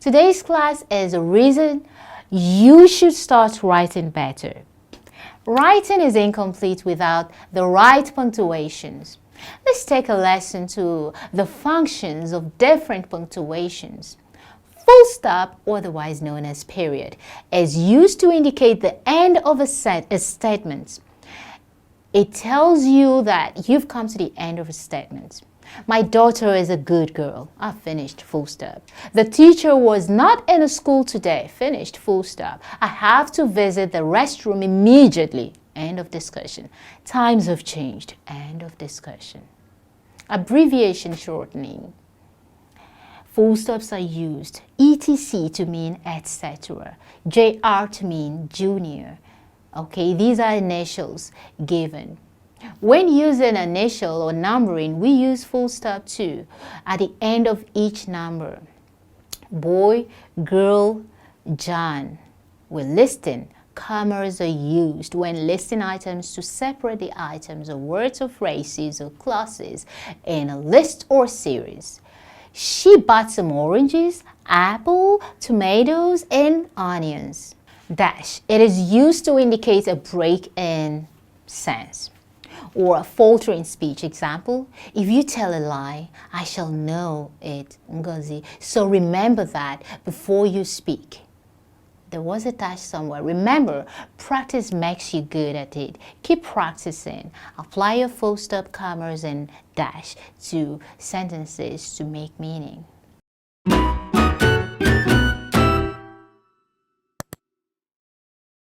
Today's class is a reason you should start writing better. Writing is incomplete without the right punctuations. Let's take a lesson to the functions of different punctuations. Full stop, otherwise known as period, is used to indicate the end of a statement. It tells you that you've come to the end of a statement. My daughter is a good girl. I finished, full stop. The teacher was not in a school today. Finished, full stop. I have to visit the restroom immediately. End of discussion. Times have changed. End of discussion. Abbreviation shortening. Full stops are used. ETC to mean etc. JR to mean junior. Okay, these are initials given. When using initial or numbering, we use full stop too at the end of each number. Boy, girl, John. We're listing. Commas are used when listing items to separate the items of words or phrases or clauses in a list or series. She bought some oranges, apple, tomatoes, and onions. Dash. It is used to indicate a break in sense or a faltering speech. Example, if you tell a lie, I shall know it, Ngozi. So remember that before you speak. There was a dash somewhere. Remember, practice makes you good at it. Keep practicing. Apply your full stop, commas, and dash to sentences to make meaning.